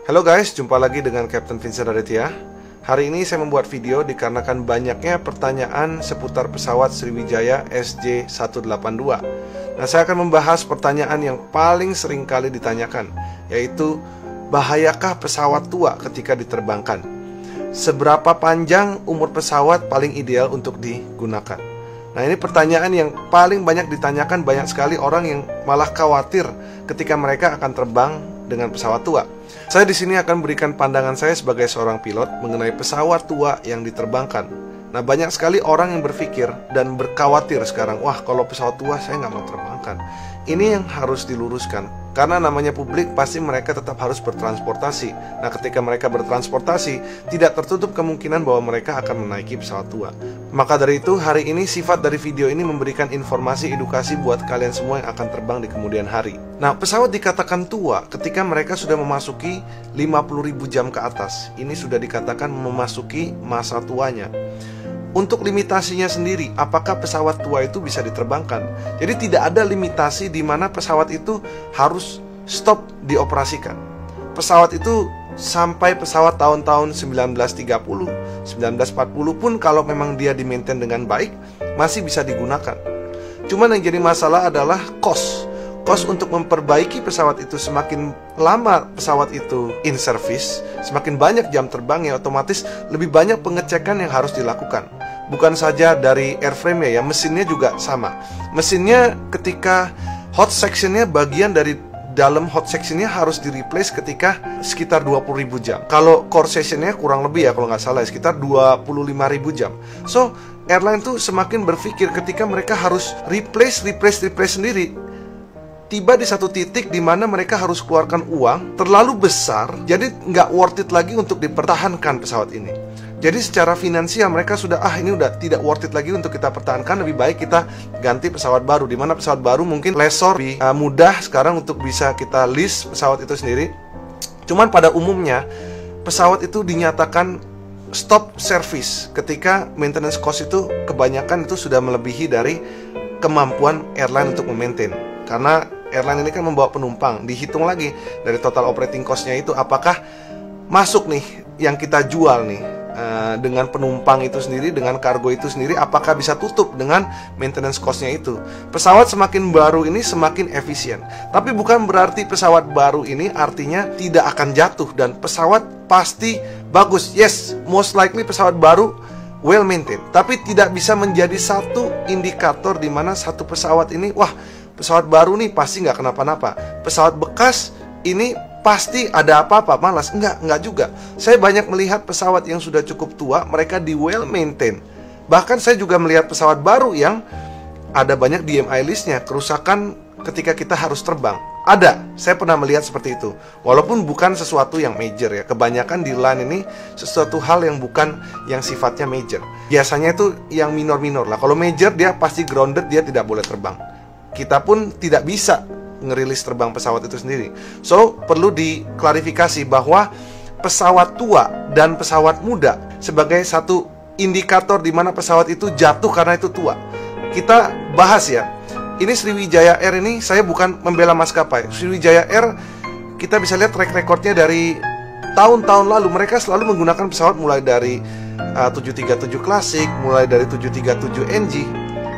Halo guys, jumpa lagi dengan Captain Vincent Aditya. Hari ini saya membuat video dikarenakan banyaknya pertanyaan seputar pesawat Sriwijaya SJ182. Nah, saya akan membahas pertanyaan yang paling sering kali ditanyakan, yaitu bahayakah pesawat tua ketika diterbangkan? Seberapa panjang umur pesawat paling ideal untuk digunakan? Nah, ini pertanyaan yang paling banyak ditanyakan. Banyak sekali orang yang malah khawatir ketika mereka akan terbang dengan pesawat tua. Saya di sini akan berikan pandangan saya sebagai seorang pilot mengenai pesawat tua yang diterbangkan. Nah, banyak sekali orang yang berpikir dan berkhawatir sekarang, wah, kalau pesawat tua saya nggak mau terbangkan. Ini yang harus diluruskan, karena namanya publik pasti mereka tetap harus bertransportasi. Nah, ketika mereka bertransportasi, tidak tertutup kemungkinan bahwa mereka akan menaiki pesawat tua. Maka dari itu, hari ini sifat dari video ini memberikan informasi edukasi buat kalian semua yang akan terbang di kemudian hari. Nah, pesawat dikatakan tua ketika mereka sudah memasuki 50.000 jam ke atas. Ini sudah dikatakan memasuki masa tuanya. Untuk limitasinya sendiri, apakah pesawat tua itu bisa diterbangkan? Jadi tidak ada limitasi di mana pesawat itu harus stop dioperasikan. Pesawat itu sampai pesawat tahun-tahun 1930, 1940 pun kalau memang dia di-maintain dengan baik, masih bisa digunakan. Cuman yang jadi masalah adalah cost. Cost untuk memperbaiki pesawat itu, semakin lama pesawat itu in service, semakin banyak jam terbangnya, otomatis lebih banyak pengecekan yang harus dilakukan. Bukan saja dari airframe ya, mesinnya juga sama. Mesinnya ketika hot sectionnya, bagian dari dalam hot sectionnya harus di-replace ketika sekitar 20.000 jam. Kalau core sectionnya kurang lebih ya, kalau nggak salah sekitar 25.000 jam. So, airline tuh semakin berpikir ketika mereka harus replace sendiri. Tiba di satu titik di mana mereka harus keluarkan uang terlalu besar, jadi nggak worth it lagi untuk dipertahankan pesawat ini. Jadi secara finansial mereka sudah, ini udah tidak worth it lagi untuk kita pertahankan, lebih baik kita ganti pesawat baru. Dimana pesawat baru mungkin lessor lebih mudah sekarang untuk bisa kita lease pesawat itu sendiri. Cuman pada umumnya pesawat itu dinyatakan stop service ketika maintenance cost itu kebanyakan itu sudah melebihi dari kemampuan airline untuk memaintain. Karena airline ini kan membawa penumpang, dihitung lagi dari total operating cost-nya itu, apakah masuk nih yang kita jual nih dengan penumpang itu sendiri, dengan kargo itu sendiri, apakah bisa tutup dengan maintenance cost-nya itu. Pesawat semakin baru ini semakin efisien, tapi bukan berarti pesawat baru ini artinya tidak akan jatuh dan pesawat pasti bagus. Yes, most likely pesawat baru well maintained, tapi tidak bisa menjadi satu indikator di mana satu pesawat ini, wah, pesawat baru nih pasti nggak kenapa-napa. Pesawat bekas ini pasti ada apa-apa, malas. Enggak juga. Saya banyak melihat pesawat yang sudah cukup tua, mereka di well maintain. Bahkan saya juga melihat pesawat baru yang ada banyak DMI listnya, kerusakan ketika kita harus terbang. Ada, saya pernah melihat seperti itu. Walaupun bukan sesuatu yang major ya. Kebanyakan di line ini sesuatu hal yang bukan yang sifatnya major. Biasanya itu yang minor-minor lah. Kalau major dia pasti grounded, dia tidak boleh terbang. Kita pun tidak bisa ngerilis terbang pesawat itu sendiri. So, perlu diklarifikasi bahwa pesawat tua dan pesawat muda sebagai satu indikator di mana pesawat itu jatuh karena itu tua. Kita bahas ya. Ini Sriwijaya Air ini, saya bukan membela maskapai. Sriwijaya Air, kita bisa lihat track recordnya dari tahun-tahun lalu. Mereka selalu menggunakan pesawat mulai dari 737 Classic, mulai dari 737 NG.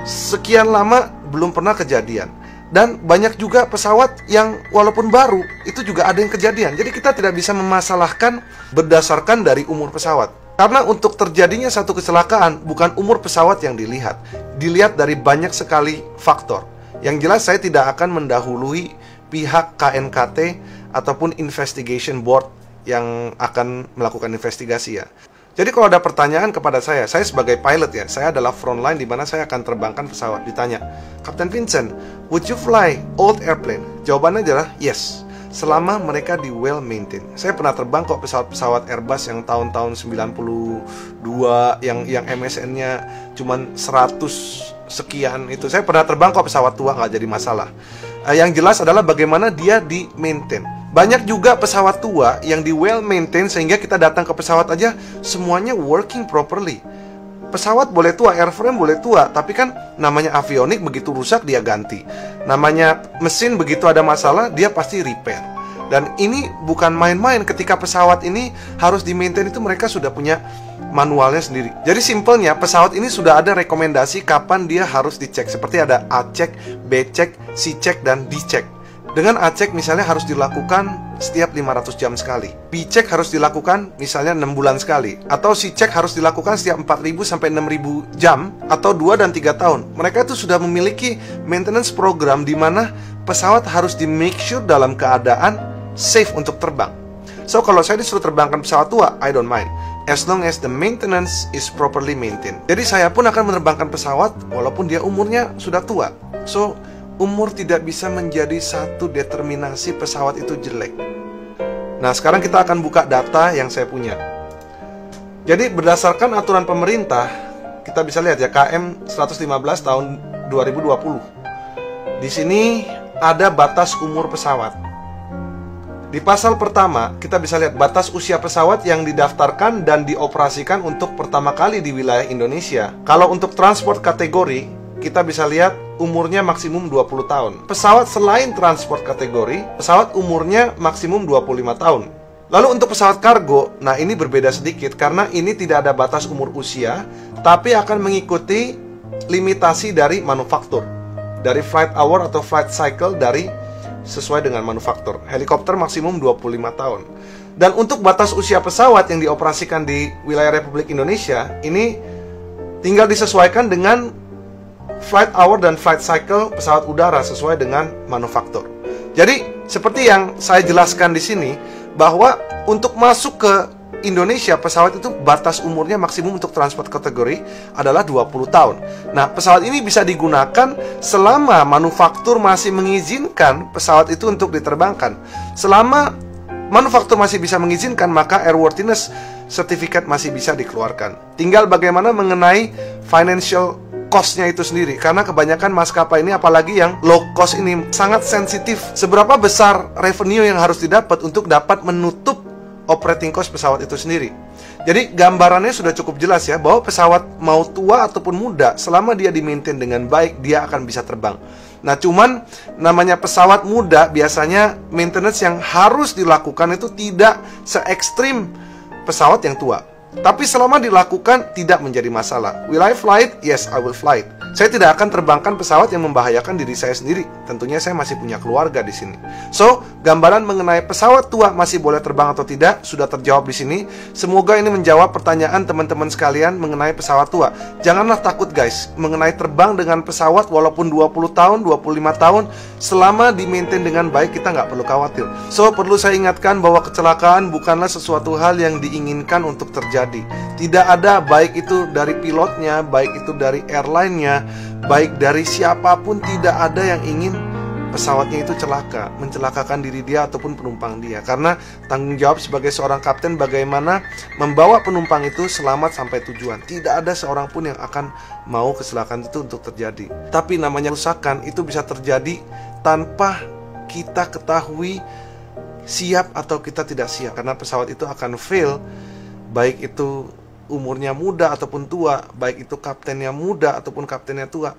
Sekian lama belum pernah kejadian. Dan banyak juga pesawat yang walaupun baru itu juga ada yang kejadian. Jadi kita tidak bisa memasalahkan berdasarkan dari umur pesawat. Karena untuk terjadinya satu kecelakaan bukan umur pesawat yang dilihat. Dilihat dari banyak sekali faktor. Yang jelas saya tidak akan mendahului pihak KNKT ataupun investigation board yang akan melakukan investigasi ya. Jadi kalau ada pertanyaan kepada saya sebagai pilot ya, saya adalah frontline di mana saya akan terbangkan pesawat. Ditanya, Kapten Vincent, would you fly old airplane? Jawabannya adalah yes, selama mereka di well maintained. Saya pernah terbang kok pesawat-pesawat Airbus yang tahun-tahun 92, yang MSN-nya cuman 100 sekian itu. Saya pernah terbang kok pesawat tua, nggak jadi masalah. Yang jelas adalah bagaimana dia di maintain. Banyak juga pesawat tua yang di well maintain sehingga kita datang ke pesawat aja semuanya working properly. Pesawat boleh tua, airframe boleh tua, tapi kan namanya avionik, begitu rusak dia ganti. Namanya mesin begitu ada masalah dia pasti repair. Dan ini bukan main-main, ketika pesawat ini harus di-maintain itu mereka sudah punya manualnya sendiri. Jadi simpelnya pesawat ini sudah ada rekomendasi kapan dia harus dicek. Seperti ada A cek, B cek, C cek, dan D cek. Dengan A cek misalnya harus dilakukan setiap 500 jam sekali. B cek harus dilakukan misalnya 6 bulan sekali. Atau C cek harus dilakukan setiap 4.000 sampai 6.000 jam atau 2 dan 3 tahun. Mereka itu sudah memiliki maintenance program di mana pesawat harus di make sure dalam keadaan safe untuk terbang. So kalau saya disuruh terbangkan pesawat tua, I don't mind, as long as the maintenance is properly maintained. Jadi saya pun akan menerbangkan pesawat walaupun dia umurnya sudah tua. So umur tidak bisa menjadi satu determinasi pesawat itu jelek. Nah, sekarang kita akan buka data yang saya punya. Jadi berdasarkan aturan pemerintah, kita bisa lihat ya, KM 115 tahun 2020. Di sini ada batas umur pesawat. Di pasal pertama, kita bisa lihat batas usia pesawat yang didaftarkan dan dioperasikan untuk pertama kali di wilayah Indonesia. Kalau untuk transport kategori, kita bisa lihat umurnya maksimum 20 tahun. Pesawat selain transport kategori, pesawat umurnya maksimum 25 tahun. Lalu untuk pesawat kargo, nah ini berbeda sedikit karena ini tidak ada batas umur usia, tapi akan mengikuti limitasi dari manufaktur, dari flight hour atau flight cycle dari sesuai dengan manufaktur. Helikopter maksimum 25 tahun. Dan untuk batas usia pesawat yang dioperasikan di wilayah Republik Indonesia, ini tinggal disesuaikan dengan flight hour dan flight cycle pesawat udara sesuai dengan manufaktur. Jadi, seperti yang saya jelaskan di sini, bahwa untuk masuk ke Indonesia, pesawat itu batas umurnya maksimum untuk transport kategori adalah 20 tahun. Nah, pesawat ini bisa digunakan selama manufaktur masih mengizinkan pesawat itu untuk diterbangkan. Selama manufaktur masih bisa mengizinkan, maka airworthiness certificate masih bisa dikeluarkan. Tinggal bagaimana mengenai financial cost-nya itu sendiri, karena kebanyakan maskapai ini, apalagi yang low cost ini, sangat sensitif seberapa besar revenue yang harus didapat untuk dapat menutup operating cost pesawat itu sendiri. Jadi gambarannya sudah cukup jelas ya, bahwa pesawat mau tua ataupun muda, selama dia di-maintain dengan baik, dia akan bisa terbang. Nah, cuman namanya pesawat muda, biasanya maintenance yang harus dilakukan itu tidak se-ekstrim pesawat yang tua. Tapi selama dilakukan tidak menjadi masalah. Will I fly it? Yes, I will fly it. Saya tidak akan terbangkan pesawat yang membahayakan diri saya sendiri. Tentunya saya masih punya keluarga di sini. So, gambaran mengenai pesawat tua masih boleh terbang atau tidak sudah terjawab di sini. Semoga ini menjawab pertanyaan teman-teman sekalian mengenai pesawat tua. Janganlah takut guys, mengenai terbang dengan pesawat walaupun 20 tahun, 25 tahun, selama di-maintain dengan baik, kita nggak perlu khawatir. So, perlu saya ingatkan bahwa kecelakaan bukanlah sesuatu hal yang diinginkan untuk terjadi. Tidak ada, baik itu dari pilotnya, baik itu dari airline-nya, baik dari siapapun, tidak ada yang ingin pesawatnya itu celaka, mencelakakan diri dia ataupun penumpang dia. Karena tanggung jawab sebagai seorang kapten bagaimana membawa penumpang itu selamat sampai tujuan. Tidak ada seorang pun yang akan mau kecelakaan itu untuk terjadi. Tapi namanya kerusakan itu bisa terjadi tanpa kita ketahui siap atau kita tidak siap. Karena pesawat itu akan fail, baik itu umurnya muda ataupun tua, baik itu kaptennya muda ataupun kaptennya tua.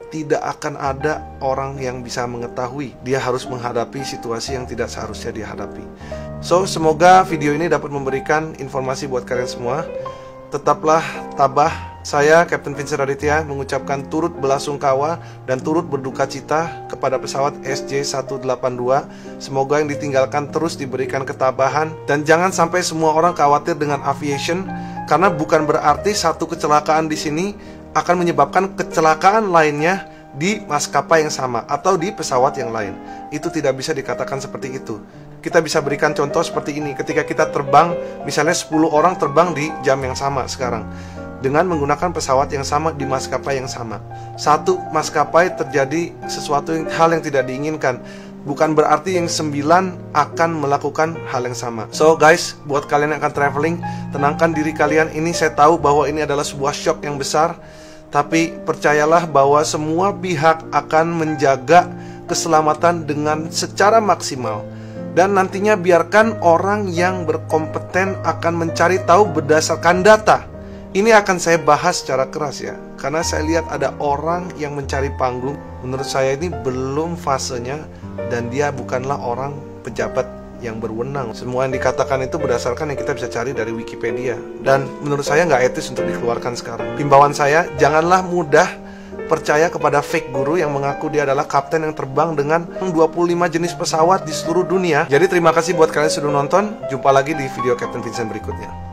Tidak akan ada orang yang bisa mengetahui. Dia harus menghadapi situasi yang tidak seharusnya dihadapi. So, semoga video ini dapat memberikan informasi buat kalian semua. Tetaplah tabah. Saya, Kapten Vincent Raditya, mengucapkan turut belasungkawa dan turut berduka cita kepada pesawat SJ182. Semoga yang ditinggalkan terus diberikan ketabahan, dan jangan sampai semua orang khawatir dengan aviation, karena bukan berarti satu kecelakaan di sini akan menyebabkan kecelakaan lainnya di maskapai yang sama atau di pesawat yang lain. Itu tidak bisa dikatakan seperti itu. Kita bisa berikan contoh seperti ini, ketika kita terbang, misalnya 10 orang terbang di jam yang sama sekarang, dengan menggunakan pesawat yang sama di maskapai yang sama. Satu maskapai terjadi sesuatu hal yang tidak diinginkan, bukan berarti yang 9 akan melakukan hal yang sama. So guys, buat kalian yang akan traveling, tenangkan diri kalian. Ini saya tahu bahwa ini adalah sebuah shock yang besar, tapi percayalah bahwa semua pihak akan menjaga keselamatan dengan secara maksimal. Dan nantinya biarkan orang yang berkompeten akan mencari tahu berdasarkan data. Ini akan saya bahas secara keras ya, karena saya lihat ada orang yang mencari panggung. Menurut saya ini belum fasenya, dan dia bukanlah orang pejabat yang berwenang. Semua yang dikatakan itu berdasarkan yang kita bisa cari dari Wikipedia. Dan menurut saya nggak etis untuk dikeluarkan sekarang. Himbauan saya, janganlah mudah percaya kepada fake guru yang mengaku dia adalah kapten yang terbang dengan 25 jenis pesawat di seluruh dunia. Jadi terima kasih buat kalian yang sudah nonton. Jumpa lagi di video Captain Vincent berikutnya.